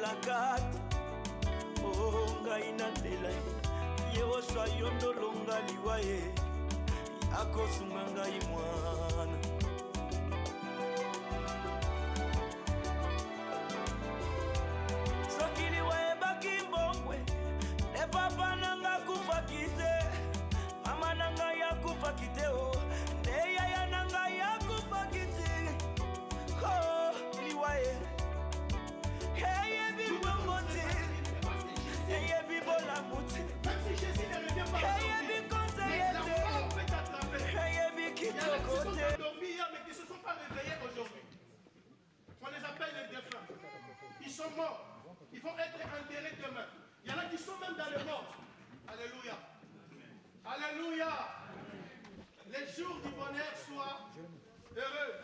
namelaka te. Oh ngai nandela ye oswa yo ndolonga liwa ye akosunga ngai mwana. Soki liwa ebaki mbongwe ne papa nanga akufaki te, mama nanga yakufaki te, o nde yaya nanga yakufaki te. Oh liwa ye eyebi mbongo te, eyebi bolamu te, eyebi conseiller te, eyebi kitoko te. Mais qui ne se sont pas réveillés aujourd'hui. On les appelle les défunts. Ils sont morts. Ils vont être enterrés demain. Il y en a qui sont même dans les morts. Alléluia. Alléluia. Les jours du bonheur soient heureux.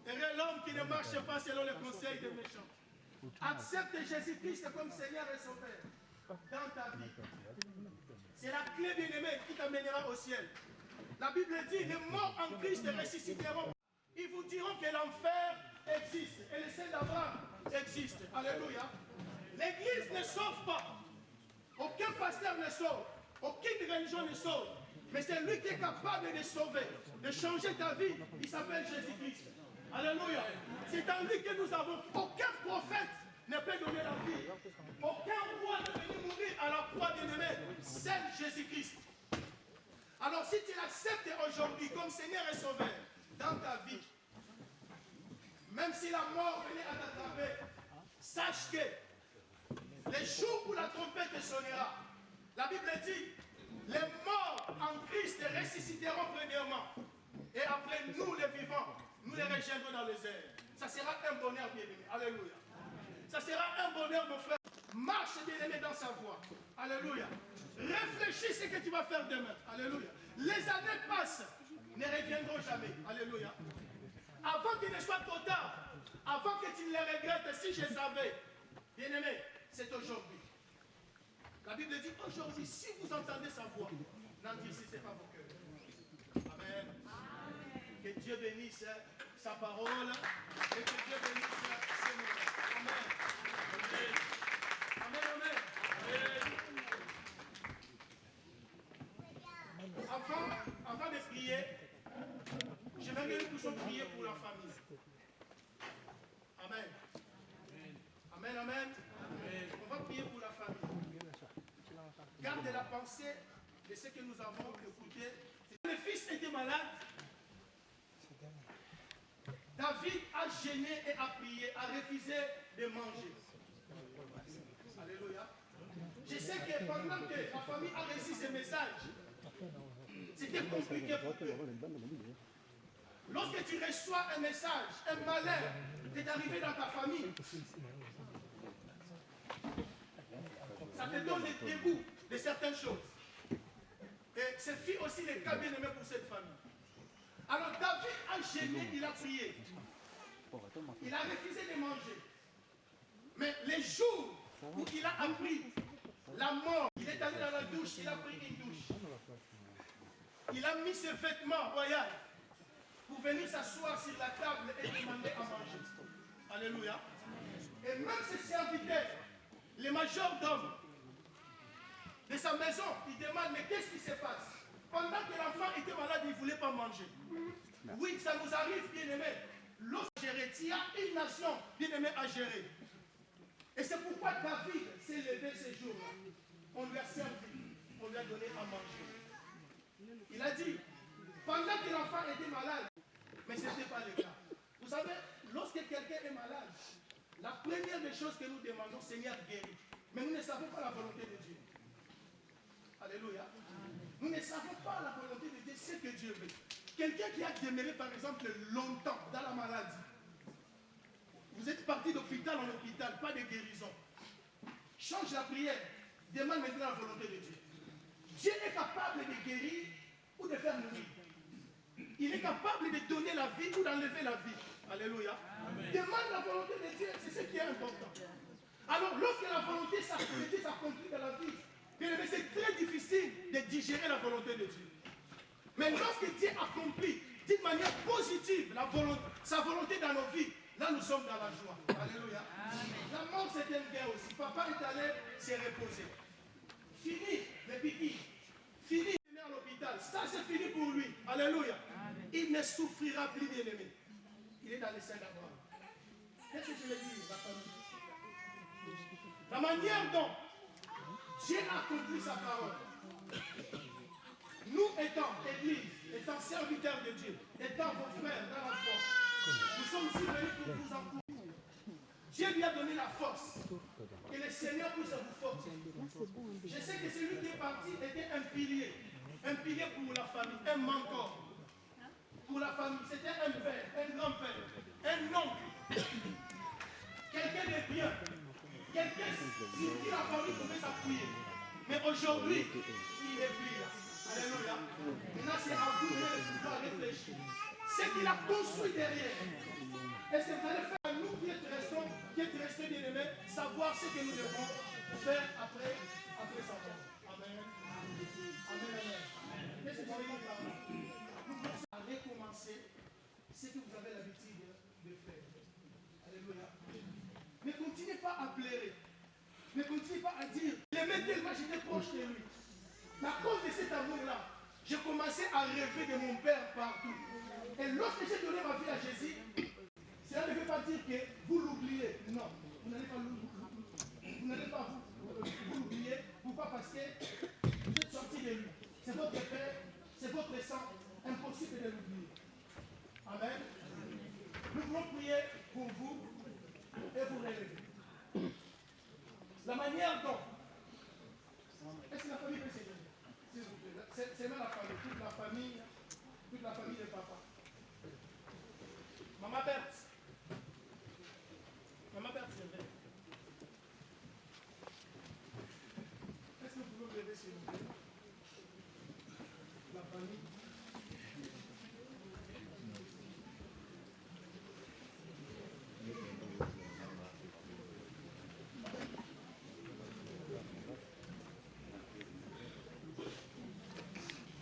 Heureux l'homme qui ne marche pas selon les conseils des méchants. Accepte Jésus-Christ comme Seigneur et Sauveur dans ta vie. C'est la clé bien-aimée qui t'amènera au ciel. La Bible dit, les morts en Christ ressusciteront. Ils vous diront que l'enfer existe et le sein d'Abraham existe. Alléluia. L'église ne sauve pas. Aucun pasteur ne sauve. Aucune religion ne sauve. Mais c'est lui qui est capable de sauver, de changer ta vie. Il s'appelle Jésus-Christ. Alléluia. C'est en lui que nous avons. Aucun prophète ne peut donner la vie. Aucun roi ne peut mourir à la croix bien-aimée. Seul Jésus-Christ. Alors si tu l'acceptes aujourd'hui comme Seigneur et Sauveur dans ta vie, même si la mort venait à t'attraper, sache que les jours où la trompette sonnera, la Bible dit, les morts en Christ ressusciteront premièrement. Et après nous les vivants, nous les rejoindrons dans les airs. Ça sera un bonheur bien-aimé. Alléluia. Ça sera un bonheur mon frère. Marche bien-aimé dans sa voie. Alléluia. Réfléchis ce que tu vas faire demain. Alléluia. Les années passent, ne reviendront jamais. Alléluia. Avant qu'il ne soit trop tard, avant que tu ne les regrettes, si je savais, bien-aimé, c'est aujourd'hui. La Bible dit aujourd'hui, si vous entendez sa voix, n'endurcissez pas vos cœurs. Amen. Que Dieu bénisse sa parole et que Dieu bénisse ses mots. Amen. Amen, amen. Avant de prier, j'aimerais que nous puissions prier pour la famille. Amen. Amen, amen. On va prier pour la famille. Garde la pensée de ce que nous avons écouté. Le fils était malade. David a gêné et a prié, a refusé de manger. Alléluia. Je sais que pendant que la famille a reçu ce message, c'était compliqué pour eux. Lorsque tu reçois un message, un malheur est arrivé dans ta famille, ça te donne le dégoût de certaines choses. Et ce fut aussi le cas bien aimé pour cette famille. Alors David a gêné, il a prié. Il a refusé de manger. Mais les jours où il a appris la mort, il est allé dans la douche, il a pris une douche. Il a mis ses vêtements royaux pour venir s'asseoir sur la table et demander à manger. Alléluia. Et même ses serviteurs, les majordomes de sa maison, ils demandent, mais qu'est-ce qui se passe? Pendant que l'enfant était malade, il ne voulait pas manger. Oui, ça nous arrive, bien-aimé. Lorsque il y a une nation, bien-aimé, à gérer. Et c'est pourquoi David s'est levé ce jour-là. On lui a servi, on lui a donné à manger. Il a dit, pendant que l'enfant était malade, mais ce n'était pas le cas. Vous savez, lorsque quelqu'un est malade, la première des choses que nous demandons, Seigneur, guéris. Mais nous ne savons pas la volonté de Dieu. Alléluia. Nous ne savons pas la volonté de Dieu, ce que Dieu veut. Quelqu'un qui a demeuré, par exemple, longtemps dans la maladie. Vous êtes parti d'hôpital en hôpital, pas de guérison. Change la prière. Demande maintenant la volonté de Dieu. Dieu est capable de guérir ou de faire mourir. Il est capable de donner la vie ou d'enlever la vie. Alléluia. Amen. Demande la volonté de Dieu, c'est ce qui est important. Alors, lorsque la volonté s'accomplit dans la vie, c'est très difficile de digérer la volonté de Dieu. Mais lorsque Dieu accomplit d'une manière positive sa volonté dans nos vies, Là, nous sommes dans la joie. Alléluia. La mort, c'est une guerre aussi. Papa est allé se reposer. Fini les piquis. Fini, il est à l'hôpital. Ça, c'est fini pour lui. Alléluia. Il ne souffrira plus, bien aimé. Il est dans les seins d'abord. Qu'est-ce que je veux dire, la famille? La manière dont Dieu a accompli sa parole. Nous étant Église, étant serviteurs de Dieu, étant vos frères dans la force, nous sommes ici venus pour vous encourager. Dieu lui a donné la force. Que le Seigneur puisse vous forcer. Je sais que celui qui est parti était un pilier. Un pilier pour la famille, un mentor. Pour la famille, c'était un père, un grand-père, un oncle. Quelqu'un de bien. Quelqu'un sur qui la famille pouvait s'appuyer. Mais aujourd'hui, il n'est plus là. Alléluia. Maintenant, c'est à vous de pouvoir réfléchir. Ce qu'il a construit derrière. Est-ce que vous allez faire à nous qui êtes restés bien aimés, savoir ce que nous devons faire après sa mort? Amen. Amen. Amen. Qu'est-ce que je veux dire par là? Nous devons recommencer ce que vous avez l'habitude de faire. Alléluia. Ne continuez pas à pleurer. Ne continuez pas à dire, il aimait tellement, j'étais proche de lui. Mais à cause de cet amour-là, j'ai commencé à rêver de mon Père partout. Et lorsque j'ai donné ma vie à Jésus, cela ne veut pas dire que vous l'oubliez. Non, vous n'allez pas l'oublier. Vous n'allez pas vous l'oublier. Pourquoi? Parce que vous êtes sorti de lui. C'est votre Père, c'est votre sang. Impossible de l'oublier. Amen. Nous voulons prier pour vous et vous relever. La manière dont. Est-ce que la famille peut s'aider? S'il vous plaît. C'est même la famille, toute la famille de papa. Maman Berthe. Maman Berthe, c'est vrai. Est-ce que vous pouvez me lever s'il vous plaît? La famille.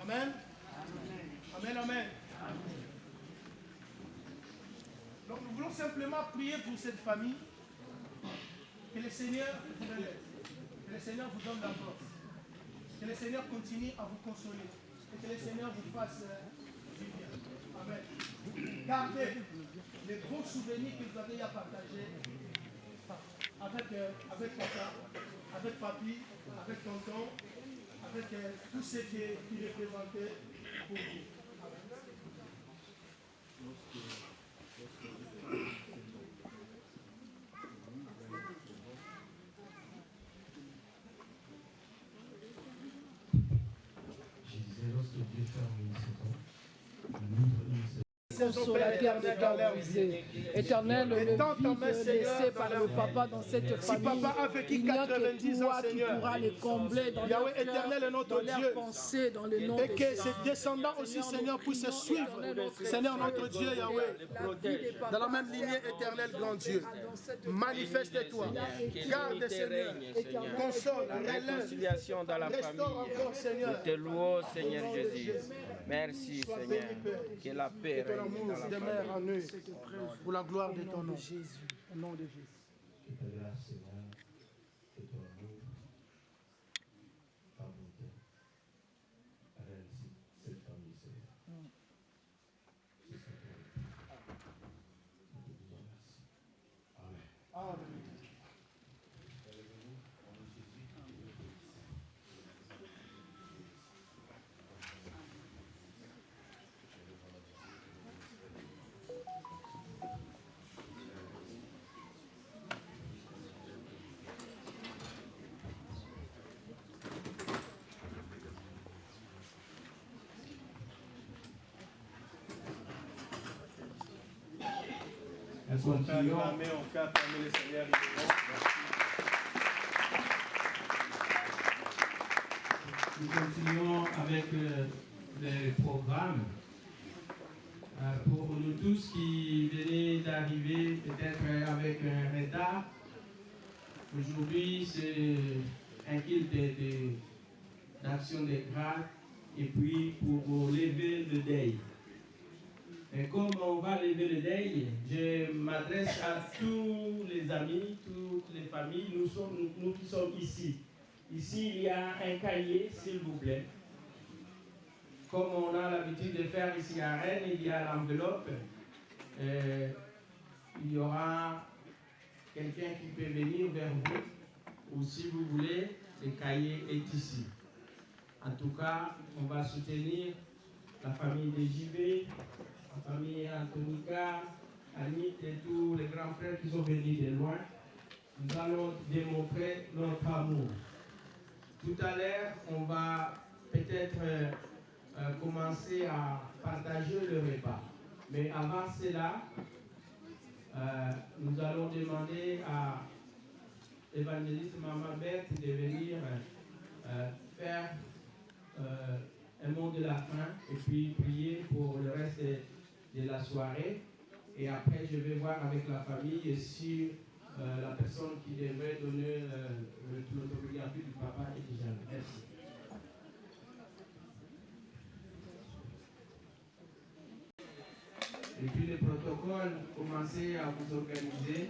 Amen. Amen, amen. Donc nous voulons simplement prier pour cette famille. Que le Seigneur vous relève. Que le Seigneur vous donne la force. Que le Seigneur continue à vous consoler. Et que le Seigneur vous fasse du bien. Amen. Gardez les bons souvenirs que vous avez à partager avec papa, avec papi, avec tonton, avec tout ce qui représentait pour vous. Je disais, lorsque Dieu ferme une saison, il ouvre une saison. Sur la terre des cœurs brisés. Éternel, le vide laissé par le papa dans cette famille, papa a vécu il n'y a 90 que ans, toi qui Seigneur. pourras les combler dans Yahweh leur éternel est cœur, notre dans Dieu. leurs pensées, dans le nom Et de que Jésus. ses descendants aussi, Seigneur, puissent suivre. Seigneur, notre Dieu, Yahweh. Dans la même lignée éternelle, grand Dieu. Manifeste-toi. Garde, Seigneur. Console, relève. Réconciliation dans la Restaure famille. encore, Seigneur. Nous te louons, Seigneur Jésus. Merci, Sois Seigneur. béni, Père. Que la paix Que ton règne amour dans la demeure famille. en eux. Pour la gloire de ton nom. Au nom de Jésus. Que ta grâce, Seigneur, que ton amour, ta bonté, règne cette famille, Seigneur. C'est ça pour nous. Nous te disons merci. Amen. Amen. Nous continuons. Nous continuons avec les programmes. Pour nous tous qui venez d'arriver, peut-être avec un retard, aujourd'hui c'est un culte d'action de grâce et puis pour lever le deuil. Et comme on va lever le deuil, je m'adresse à tous les amis, toutes les familles, nous qui sommes ici. Ici, il y a un cahier, s'il vous plaît. Comme on a l'habitude de faire ici à Rennes, il y a l'enveloppe. Il y aura quelqu'un qui peut venir vers vous, ou si vous voulez, le cahier est ici. En tout cas, on va soutenir la famille de JV, la famille Antonica, Anit et tous les grands frères qui sont venus de loin. Nous allons démontrer notre amour. Tout à l'heure, on va peut-être commencer à partager le repas. Mais avant cela, nous allons demander à l'évangéliste Maman Berthe de venir faire un mot de la fin et puis prier pour le reste de la soirée. Et après, je vais voir avec la famille si la personne qui devrait donner l'autographie du papa est déjà là. Merci. Et puis le protocole, commencez à vous organiser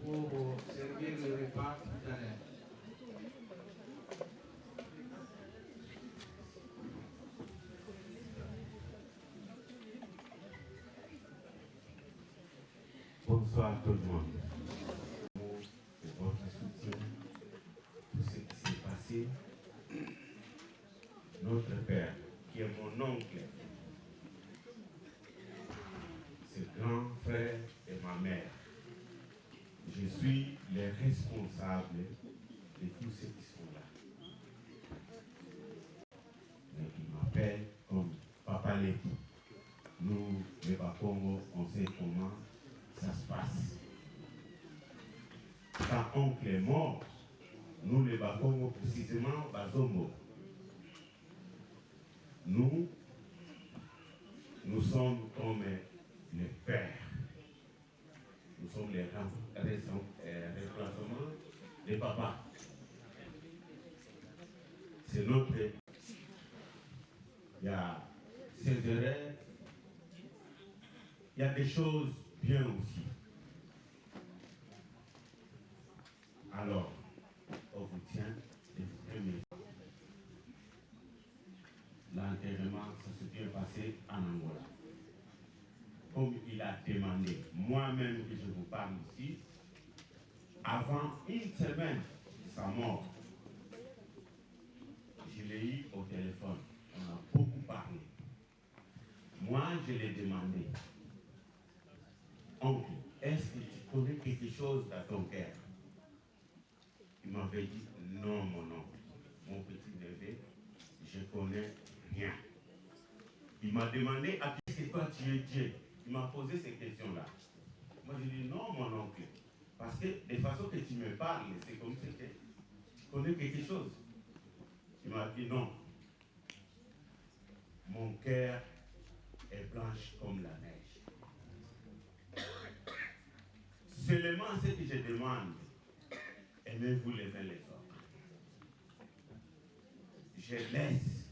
pour servir le repas tout à l'heure. Bonsoir tout le monde. Pour votre soutien, tout ce qui s'est passé. Notre père, qui est mon oncle, ce grand frère et ma mère. Je suis le responsable de tous ceux qui sont là. Mais il m'appelle comme Papa Leki. Nous, les Bakongo, on sait comment ça se passe. Quand oncle est mort, nous, les Bakongo, précisément, Bazongo, nous sommes comme les pères. Nous sommes les remplacements des papas. C'est notre... Il y a ces erreurs. Il y a des choses bien aussi. Alors, on vous tient les premiers. L'enterrement, ça s'est bien passé en Angola. Comme il a demandé, moi-même que je vous parle ici, avant une semaine de sa mort, je l'ai eu au téléphone. On a beaucoup parlé. Moi, je l'ai demandé, oncle, est-ce que tu connais quelque chose dans ton cœur? Il m'avait dit, non, mon oncle, mon petit neveu, je connais rien. Il m'a demandé, à qui est-ce que toi tu es Dieu? Il m'a posé ces questions-là. Moi, je dis non, mon oncle. Parce que de façon que tu me parles, c'est comme si tu connais quelque chose. Il m'a dit non. Mon cœur est blanche comme la neige. Seulement ce que je demande, aimez-vous les uns les autres. Je laisse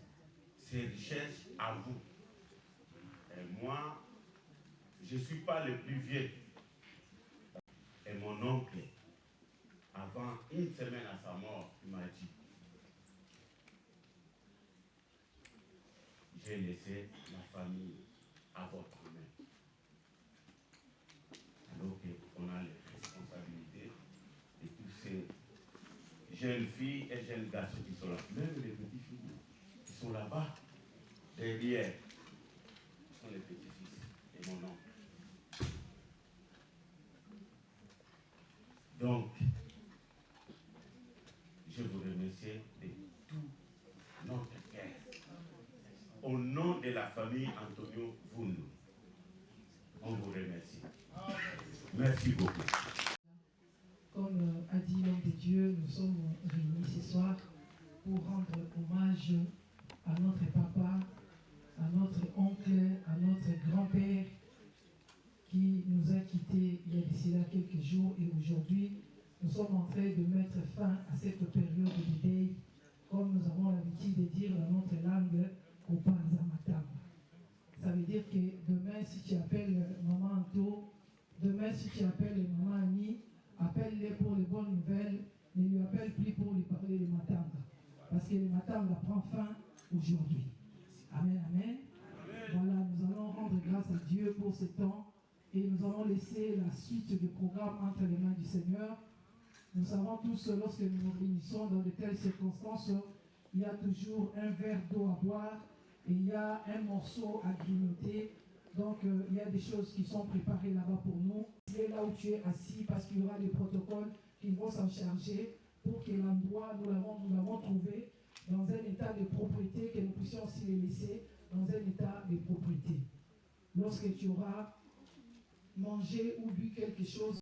ces richesses à vous. Et moi, je ne suis pas le plus vieux. Et mon oncle, avant une semaine à sa mort, il m'a dit, j'ai laissé la famille à votre main. Alors qu'on a les responsabilités de tous ces jeunes filles et jeunes garçons qui sont là. Même les petits filles qui sont là-bas, derrière, sont les petits-fils et mon oncle. Donc, je vous remercie de tout notre cœur. Au nom de la famille Antonio Vundu, on vous remercie. Merci beaucoup. Comme a dit l'homme de Dieu, nous sommes réunis ce soir pour rendre hommage à notre papa, à notre oncle, à notre grand-père qui nous a quittés il y a d'ici là quelques jours, et aujourd'hui nous sommes en train de mettre fin à cette période de deuil, comme nous avons l'habitude de dire dans notre langue, au Panzamatam. Ça veut dire que demain demain, si tu appelles maman Anto, demain, si tu appelles maman Annie, appelle-les pour les bonnes nouvelles, ne lui appelle plus pour lui parler de Matanga. Parce que le Matanga prend fin aujourd'hui. Amen, amen. Voilà, nous allons rendre grâce à Dieu pour ce temps et nous allons laisser la suite du programme entre les mains du Seigneur. Nous savons tous, lorsque nous nous réunissons dans de telles circonstances, il y a toujours un verre d'eau à boire et il y a un morceau à grignoter. Donc, il y a des choses qui sont préparées là-bas pour nous. C'est là où tu es assis parce qu'il y aura des protocoles qui vont s'en charger pour que l'endroit, nous l'avons trouvé dans un état de propriété, que nous puissions aussi les laisser dans un état de propriété. Lorsque tu auras mangé ou bu quelque chose,